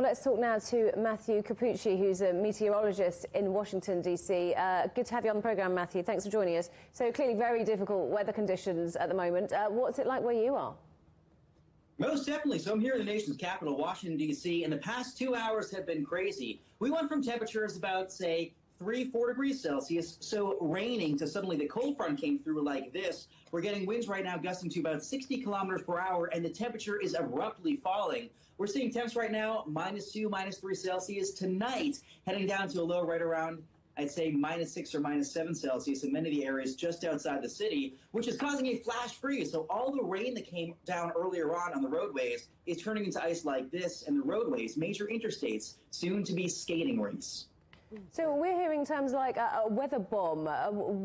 Well, let's talk now to Matthew Cappucci, who's a meteorologist in Washington, D.C. Good to have you on the programme, Matthew. Thanks for joining us. So clearly very difficult weather conditions at the moment. What's it like where you are? Most definitely. So I'm here in the nation's capital, Washington, D.C., and the past 2 hours have been crazy. We went from temperatures about, say, 3-4 degrees Celsius, so raining, to suddenly the cold front came through like this. We're getting winds right now gusting to about 60 kilometers per hour, and the temperature is abruptly falling. We're seeing temps right now -2, -3 Celsius. Tonight, heading down to a low right around, I'd say -6 or -7 Celsius in many of the areas just outside the city, which is causing a flash freeze. So all the rain that came down earlier on the roadways is turning into ice like this, and the roadways, major interstates, soon to be skating rinks. So we're hearing terms like a weather bomb.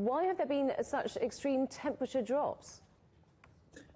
Why have there been such extreme temperature drops?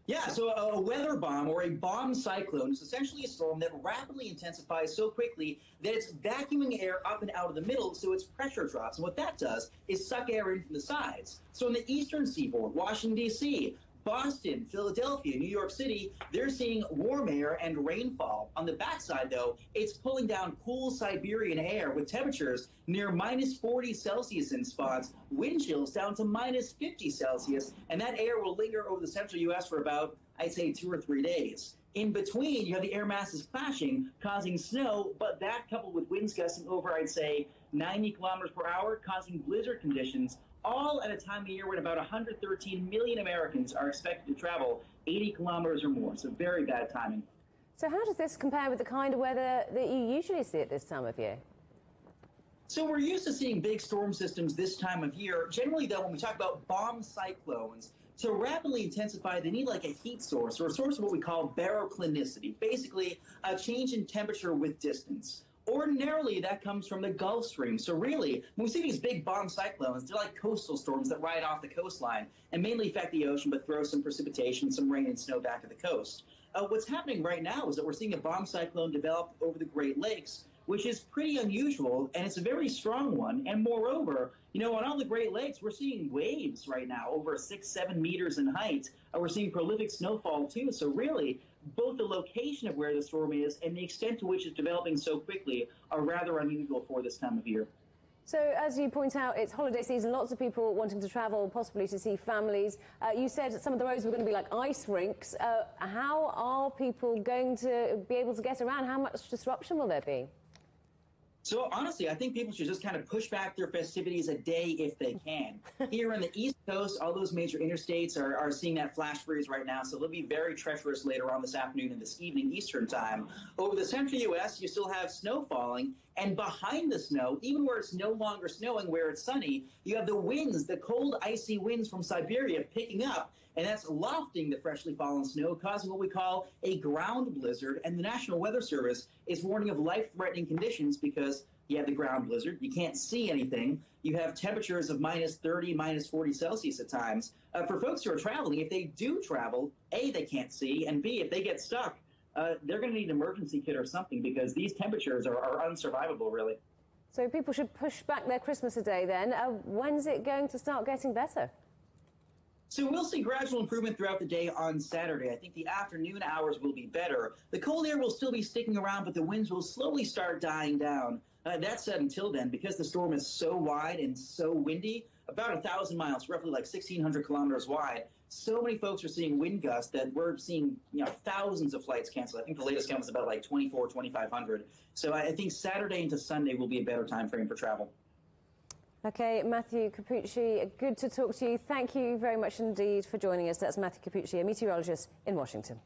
Yeah, so a weather bomb or a bomb cyclone is essentially a storm that rapidly intensifies so quickly that it's vacuuming air up and out of the middle, so its pressure drops. And what that does is suck air in from the sides. So in the eastern seaboard, Washington, D.C., Boston, Philadelphia, New York City, they're seeing warm air and rainfall. On the backside, though, it's pulling down cool Siberian air with temperatures near -40 Celsius in spots, wind chills down to -50 Celsius, and that air will linger over the central U.S. for about, I'd say, 2 or 3 days. In between, you have the air masses clashing, causing snow, but that coupled with winds gusting over, I'd say, 90 kilometers per hour, causing blizzard conditions, all at a time of year when about 113 million Americans are expected to travel 80 kilometers or more. So very bad timing. So how does this compare with the kind of weather that you usually see at this time of year? So we're used to seeing big storm systems this time of year. Generally, though, when we talk about bomb cyclones, to rapidly intensify, they need like a heat source or a source of what we call baroclinicity, basically a change in temperature with distance. Ordinarily, that comes from the Gulf Stream. So really, when we see these big bomb cyclones, they're like coastal storms that ride off the coastline and mainly affect the ocean, but throw some precipitation, some rain and snow back at the coast. What's happening right now is that we're seeing a bomb cyclone develop over the Great Lakes, which is pretty unusual, and it's a very strong one. And moreover, you know, on all the Great Lakes, we're seeing waves right now over 6-7 meters in height. We're seeing prolific snowfall, too. So really, both the location of where the storm is and the extent to which it's developing so quickly are rather unusual for this time of year. So, as you point out, it's holiday season, lots of people wanting to travel, possibly to see families. You said some of the roads were going to be like ice rinks. How are people going to be able to get around? How much disruption will there be? So honestly, I think people should just kind of push back their festivities a day if they can. Here on the East Coast, all those major interstates are seeing that flash freeze right now, so they'll be very treacherous later on this afternoon and this evening Eastern time. Over the central U.S., you still have snow falling, and behind the snow, even where it's no longer snowing, where it's sunny, you have the winds, the cold, icy winds from Siberia picking up, and that's lofting the freshly fallen snow, causing what we call a ground blizzard. And the National Weather Service is warning of life-threatening conditions because you have the ground blizzard, you can't see anything, you have temperatures of -30, -40 Celsius at times. For folks who are traveling, if they do travel, A, they can't see, and B, if they get stuck, they're going to need an emergency kit or something because these temperatures are unsurvivable, really. So people should push back their Christmas a day then. When's it going to start getting better? So we'll see gradual improvement throughout the day on Saturday. I think the afternoon hours will be better. The cold air will still be sticking around, but the winds will slowly start dying down. That said, until then, because the storm is so wide and so windy, about 1,000 miles, roughly like 1,600 kilometers wide, so many folks are seeing wind gusts that we're seeing, you know, thousands of flights canceled. I think the latest count was about like 2,500. So I think Saturday into Sunday will be a better time frame for travel. Okay, Matthew Cappucci, good to talk to you. Thank you very much indeed for joining us. That's Matthew Cappucci, a meteorologist in Washington.